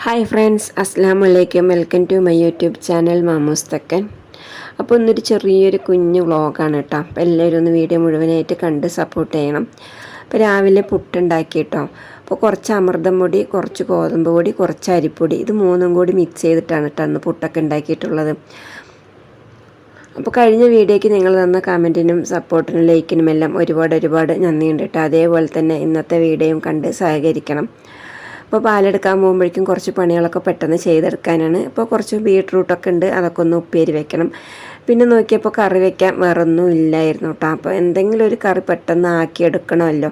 Hi friends, അസ്സാം വലൈക്കും. Welcome to my YouTube channel Mamoos Thekkan. അപ്പോൾ ഇന്നൊരു ചെറിയൊരു കുഞ്ഞു വ്ളോഗാണ് കേട്ടോ. അപ്പോൾ എല്ലാവരും ഒന്ന് വീഡിയോ മുഴുവനായിട്ട് കണ്ട് സപ്പോർട്ട് ചെയ്യണം. അപ്പോൾ രാവിലെ പുട്ടുണ്ടാക്കി കേട്ടോ. അപ്പോൾ കുറച്ച് അമൃതം പൊടി, കുറച്ച് ഗോതമ്പ് പൊടി, കുറച്ച് അരിപ്പൊടി, ഇത് മൂന്നും കൂടി മിക്സ് ചെയ്തിട്ടാണ് കേട്ടോ അന്ന് പുട്ടൊക്കെ ഉണ്ടാക്കിയിട്ടുള്ളത്. അപ്പോൾ കഴിഞ്ഞ വീഡിയോയ്ക്ക് നിങ്ങൾ തന്ന കമൻറ്റിനും സപ്പോർട്ടിനും ലൈക്കിനും എല്ലാം ഒരുപാട് നന്ദിയുണ്ട് കേട്ടോ. അതേപോലെ തന്നെ ഇന്നത്തെ വീഡിയോയും കണ്ട് സഹകരിക്കണം. അപ്പോൾ പാലെടുക്കാൻ പോകുമ്പോഴേക്കും കുറച്ച് പണികളൊക്കെ പെട്ടെന്ന് ചെയ്തെടുക്കാനാണ്. ഇപ്പോൾ കുറച്ച് ബീട്രൂട്ടൊക്കെ ഉണ്ട്, അതൊക്കെ ഒന്ന് ഉപ്പേരി വെക്കണം. പിന്നെ നോക്കിയപ്പോൾ കറി വെക്കാൻ വേറൊന്നും ഇല്ലായിരുന്നു കേട്ടോ. അപ്പോൾ എന്തെങ്കിലും ഒരു കറി പെട്ടെന്ന് ആക്കിയെടുക്കണമല്ലോ.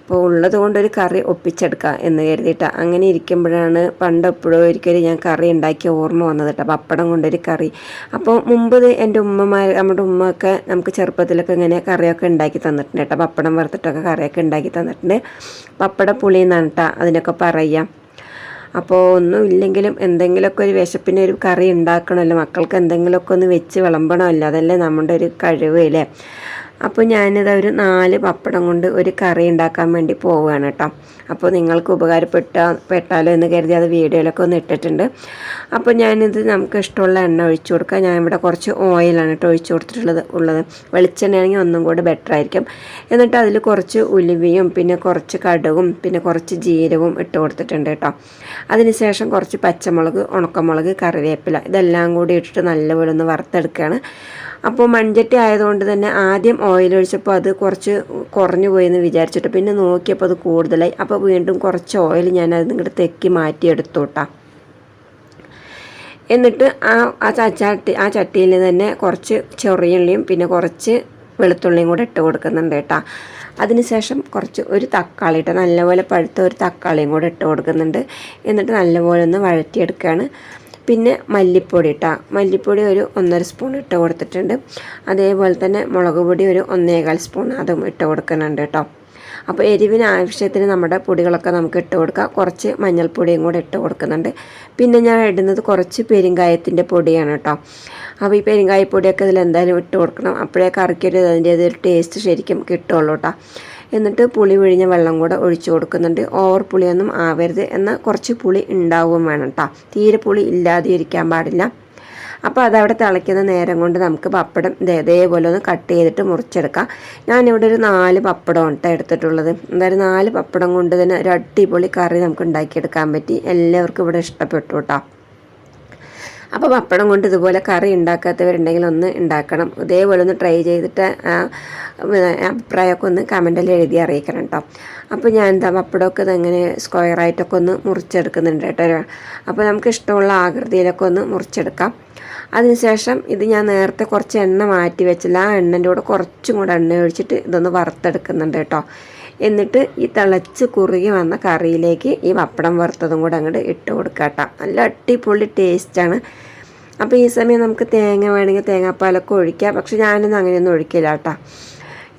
അപ്പോൾ ഉള്ളത് കൊണ്ടൊരു കറി ഒപ്പിച്ചെടുക്കാം എന്ന് കരുതിയിട്ടാണ്. അങ്ങനെ ഇരിക്കുമ്പോഴാണ് പണ്ട് എപ്പോഴും ഒരിക്കലും ഞാൻ കറി ഉണ്ടാക്കിയ ഓർമ്മ വന്നത് കേട്ടോ. പപ്പടം കൊണ്ടൊരു കറി. അപ്പോൾ മുമ്പ് എൻ്റെ നമ്മുടെ ഉമ്മയൊക്കെ നമുക്ക് ചെറുപ്പത്തിലൊക്കെ ഇങ്ങനെ കറിയൊക്കെ ഉണ്ടാക്കി തന്നിട്ടുണ്ട് കേട്ടോ. പപ്പടം വറുത്തിട്ടൊക്കെ കറിയൊക്കെ ഉണ്ടാക്കി തന്നിട്ടുണ്ട്. പപ്പട പുളി എന്നാണ് കേട്ടോ അതിനൊക്കെ പറയാം. അപ്പോൾ ഒന്നും ഇല്ലെങ്കിലും എന്തെങ്കിലുമൊക്കെ ഒരു വിശപ്പിന് ഒരു കറി ഉണ്ടാക്കണമല്ലോ, മക്കൾക്ക് എന്തെങ്കിലുമൊക്കെ ഒന്ന് വെച്ച് വിളമ്പണമല്ലോ, അതല്ലേ നമ്മുടെ ഒരു കഴിവ് അല്ലേ. അപ്പോൾ ഞാനിത് ഒരു 4 പപ്പടം കൊണ്ട് ഒരു കറി ഉണ്ടാക്കാൻ വേണ്ടി പോവുകയാണ് കേട്ടോ. അപ്പോൾ നിങ്ങൾക്ക് ഉപകാരപ്പെട്ടാലോ എന്ന് കരുതി അത് വീഡിയോയിലൊക്കെ ഒന്ന് ഇട്ടിട്ടുണ്ട്. അപ്പോൾ ഞാനിത് നമുക്ക് ഇഷ്ടമുള്ള എണ്ണ ഒഴിച്ചു കൊടുക്കുക. ഞാനിവിടെ കുറച്ച് ഓയിലാണ് കേട്ടോ ഒഴിച്ചു കൊടുത്തിട്ടുള്ളത്. വെളിച്ചെണ്ണയാണെങ്കിൽ ഒന്നും കൂടി ബെറ്റർ ആയിരിക്കും. എന്നിട്ട് അതിൽ കുറച്ച് ഉലുവയും പിന്നെ കുറച്ച് കടുകും പിന്നെ കുറച്ച് ജീരകവും ഇട്ട് കൊടുത്തിട്ടുണ്ട് കേട്ടോ. അതിനുശേഷം കുറച്ച് പച്ചമുളക്, ഉണക്കമുളക്, കറിവേപ്പില ഇതെല്ലാം കൂടി ഇട്ടിട്ട് നല്ലപോലെ ഒന്ന് വറുത്തെടുക്കുകയാണ്. അപ്പോൾ മൺചട്ടി ആയതുകൊണ്ട് തന്നെ ആദ്യം ഓയിൽ ഒഴിച്ചപ്പോൾ അത് കുറച്ച് കുറഞ്ഞു പോയെന്ന് വിചാരിച്ചിട്ട് പിന്നെ നോക്കിയപ്പോൾ അത് കൂടുതലായി. അപ്പോൾ വീണ്ടും കുറച്ച് ഓയിൽ ഞാൻ അതിൽ ഇങ്ങോട്ട് തെക്കി മാറ്റിയെടുത്തു കേട്ടോ. എന്നിട്ട് ആ ചട്ടിയിൽ തന്നെ കുറച്ച് ചെറിയുള്ളിയും പിന്നെ കുറച്ച് വെളുത്തുള്ളിയും കൂടെ ഇട്ട് കൊടുക്കുന്നുണ്ട് കേട്ടോ. അതിനുശേഷം ഒരു തക്കാളി ഇട്ട് നല്ലപോലെ പഴുത്ത ഒരു തക്കാളിയും കൂടെ ഇട്ട് കൊടുക്കുന്നുണ്ട്. എന്നിട്ട് നല്ലപോലെ ഒന്ന് വഴറ്റിയെടുക്കുകയാണ്. പിന്നെ മല്ലിപ്പൊടി മല്ലിപ്പൊടി ഒരു 1.5 സ്പൂൺ ഇട്ട് കൊടുത്തിട്ടുണ്ട്. അതേപോലെ തന്നെ മുളക് പൊടി ഒരു 1.25 സ്പൂൺ അതും ഇട്ട് കൊടുക്കുന്നുണ്ട് കേട്ടോ. അപ്പോൾ എരിവിന് ആവശ്യത്തിന് നമ്മുടെ പൊടികളൊക്കെ നമുക്ക് ഇട്ട് കൊടുക്കാം. കുറച്ച് മഞ്ഞൾപ്പൊടിയും കൂടെ ഇട്ട് കൊടുക്കുന്നുണ്ട്. പിന്നെ ഞാൻ ഇടുന്നത് കുറച്ച് പെരുങ്കായത്തിൻ്റെ പൊടിയാണ് കേട്ടോ. അപ്പോൾ ഈ പെരുങ്കായപ്പൊടിയൊക്കെ ഇതിൽ എന്തായാലും ഇട്ട് കൊടുക്കണം. അപ്പോഴേ കറിക്കൊരു അതിൻ്റേതൊരു ടേസ്റ്റ് ശരിക്കും കിട്ടുള്ളൂ കേട്ടോ. എന്നിട്ട് പുളി പിഴിഞ്ഞ വെള്ളം കൂടെ ഒഴിച്ചു കൊടുക്കുന്നുണ്ട്. ഓവർ പുളിയൊന്നും ആവരുത്, എന്നാൽ കുറച്ച് പുളി ഉണ്ടാവുകയും വേണം കേട്ടോ. തീരെ പുളി ഇല്ലാതെ ഇരിക്കാൻ പാടില്ല. അപ്പോൾ അതവിടെ തിളയ്ക്കുന്ന നേരം കൊണ്ട് നമുക്ക് പപ്പടം ഇതേപോലെ ഒന്ന് കട്ട് ചെയ്തിട്ട് മുറിച്ചെടുക്കാം. ഞാനിവിടെ ഒരു 4 പപ്പടം കേട്ടോ എടുത്തിട്ടുള്ളത്. എന്തായാലും 4 പപ്പടം കൊണ്ട് തന്നെ ഒരു അടിപൊളി കറി നമുക്ക് ഉണ്ടാക്കിയെടുക്കാൻ പറ്റി. എല്ലാവർക്കും ഇവിടെ ഇഷ്ടപ്പെട്ടു കേട്ടോ. അപ്പോൾ പപ്പടം കൊണ്ട് ഇതുപോലെ കറി ഉണ്ടാക്കാത്തവരുണ്ടെങ്കിൽ ഒന്ന് ഉണ്ടാക്കണം. ഇതേപോലെ ഒന്ന് ട്രൈ ചെയ്തിട്ട് അഭിപ്രായമൊക്കെ ഒന്ന് കമൻറ്റിൽ എഴുതി അറിയിക്കണം കേട്ടോ. അപ്പോൾ ഞാൻ പപ്പടമൊക്കെ ഇതെങ്ങനെ സ്ക്വയറായിട്ടൊക്കെ ഒന്ന് മുറിച്ചെടുക്കുന്നുണ്ട് കേട്ടോ. അപ്പോൾ നമുക്ക് ഇഷ്ടമുള്ള ആകൃതിയിലൊക്കെ ഒന്ന് മുറിച്ചെടുക്കാം. അതിനുശേഷം ഇത് ഞാൻ നേരത്തെ കുറച്ച് എണ്ണ മാറ്റി വെച്ചില്ല, ആ എണ്ണൻ്റെ കൂടെ കുറച്ചും കൂടെ എണ്ണ ഒഴിച്ചിട്ട് ഇതൊന്ന് വറുത്തെടുക്കുന്നുണ്ട് കേട്ടോ. എന്നിട്ട് ഈ തിളച്ച് കുറുകി വന്ന കറിയിലേക്ക് ഈ പപ്പടം വറുത്തതും കൂടെ അങ്ങോട്ട് ഇട്ട് കൊടുക്കുക കേട്ടോ. നല്ല അടിപൊളി ടേസ്റ്റാണ്. അപ്പോൾ ഈ സമയം നമുക്ക് തേങ്ങ വേണമെങ്കിൽ തേങ്ങാപ്പാലൊക്കെ ഒഴിക്കാം. പക്ഷെ ഞാനൊന്നും അങ്ങനെയൊന്നും ഒഴിക്കില്ല കേട്ടോ.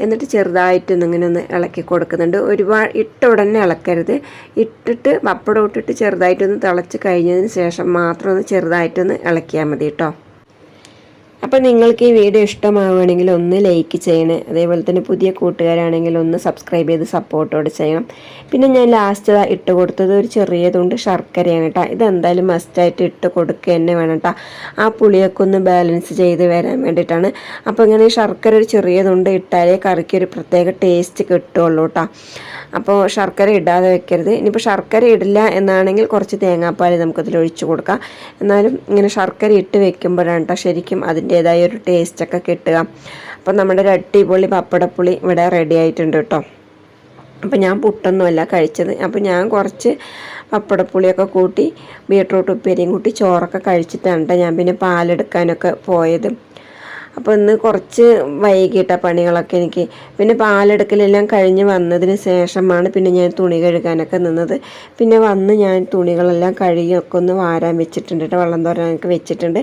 എന്നിട്ട് ചെറുതായിട്ടൊന്ന് ഇങ്ങനെ ഒന്ന് ഇളക്കി കൊടുക്കുന്നുണ്ട്. ഒരുപാട് ഇട്ട ഉടനെ ഇളക്കരുത്. ഇട്ടിട്ട് പപ്പടം ഇട്ടിട്ട് ചെറുതായിട്ടൊന്ന് തിളച്ച് കഴിഞ്ഞതിന് ശേഷം മാത്രം ഒന്ന് ചെറുതായിട്ടൊന്ന് ഇളക്കിയാൽ മതി കേട്ടോ. അപ്പോൾ നിങ്ങൾക്ക് ഈ വീഡിയോ ഇഷ്ടമാവുകയാണെങ്കിൽ ഒന്ന് ലൈക്ക് ചെയ്യണേ. അതേപോലെ തന്നെ പുതിയ കൂട്ടുകാരാണെങ്കിൽ ഒന്ന് സബ്സ്ക്രൈബ് ചെയ്ത് സപ്പോർട്ടോടെ ചെയ്യണം. പിന്നെ ഞാൻ ലാസ്റ്റ് ഇട്ട് കൊടുത്തത് ഒരു ചെറിയ തുണ്ട് ശർക്കരയാണ് കേട്ടോ. ഇതെന്തായാലും മസ്റ്റായിട്ട് ഇട്ട് കൊടുക്കുക തന്നെ വേണം കേട്ടോ. ആ പുളിയൊക്കെ ഒന്ന് ബാലൻസ് ചെയ്ത് വരാൻ വേണ്ടിയിട്ടാണ്. അപ്പോൾ ഇങ്ങനെ ശർക്കര ഒരു ചെറിയ തുണ്ട് ഇട്ടാലേ കറിക്ക് ഒരു പ്രത്യേക ടേസ്റ്റ് കിട്ടുള്ളൂ കേട്ടോ. അപ്പോൾ ശർക്കര ഇടാതെ വെക്കരുത്. ഇനിയിപ്പോൾ ശർക്കര ഇടില്ല എന്നാണെങ്കിൽ കുറച്ച് തേങ്ങാപ്പാൽ നമുക്കതിൽ ഒഴിച്ച് കൊടുക്കാം. എന്നാലും ഇങ്ങനെ ശർക്കര ഇട്ട് വെക്കുമ്പോഴാണ് കേട്ടോ ശരിക്കും അതിൻ്റേതായ ഒരു ടേസ്റ്റൊക്കെ കിട്ടുക. അപ്പോൾ നമ്മുടെ ഒരു അടിപൊളി പപ്പടപ്പുളി ഇവിടെ റെഡി ആയിട്ടുണ്ട് കേട്ടോ. അപ്പോൾ ഞാൻ പുട്ടൊന്നുമല്ല കഴിച്ചത്. അപ്പോൾ ഞാൻ കുറച്ച് പപ്പടപ്പുളിയൊക്കെ കൂട്ടി ബീട്രൂട്ട് ഉപ്പേരിയും കൂട്ടി ചോറൊക്കെ കഴിച്ചിട്ടാണ് കേട്ടോ ഞാൻ പിന്നെ പാലെടുക്കാനൊക്കെ പോയത്. അപ്പോൾ ഇന്ന് കുറച്ച് വൈകിട്ട പണികളൊക്കെ എനിക്ക്. പിന്നെ പാലെടുക്കലെല്ലാം കഴിഞ്ഞ് വന്നതിന് ശേഷമാണ് പിന്നെ ഞാൻ തുണി കഴുകാനൊക്കെ നിന്നത്. പിന്നെ വന്ന് ഞാൻ തുണികളെല്ലാം കഴുകിയൊക്കെ ഒന്ന് വാരാൻ വെച്ചിട്ടുണ്ട് കേട്ടോ. വെള്ളം തോരാനൊക്കെ വെച്ചിട്ടുണ്ട്.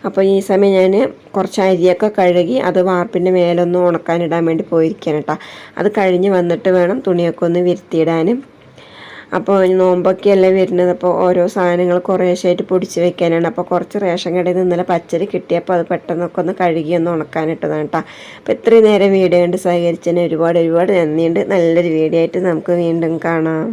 അപ്പോൾ ഈ സമയം ഞാൻ കുറച്ച് അരിയൊക്കെ കഴുകി അത് വാർപ്പിൻ്റെ മേലൊന്ന് ഉണക്കാനിടാൻ വേണ്ടി പോയിരിക്കുകയാണ് കേട്ടോ. അത് കഴിഞ്ഞ് വന്നിട്ട് വേണം തുണിയൊക്കെ ഒന്ന് വിരുത്തിയിടാനും. അപ്പോൾ നോമ്പൊക്കെയല്ലേ വരുന്നത്. അപ്പോൾ ഓരോ സാധനങ്ങൾ കുറേശ്ശായിട്ട് പൊടിച്ച് വെക്കാനാണ്. അപ്പോൾ കുറച്ച് റേഷൻ കടയിൽ നിന്ന് ഇന്നലെ പച്ചരി കിട്ടിയപ്പോൾ അത് പെട്ടെന്നൊക്കെ ഒന്ന് കഴുകി ഒന്ന് ഉണക്കാനിട്ടതാണ് കേട്ടോ. അപ്പോൾ ഇത്രയും നേരം വീഡിയോ കണ്ട് സഹകരിച്ചതിന് ഒരുപാട് നന്ദിയുണ്ട്. നല്ലൊരു വീഡിയോ ആയിട്ട് നമുക്ക് വീണ്ടും കാണാം.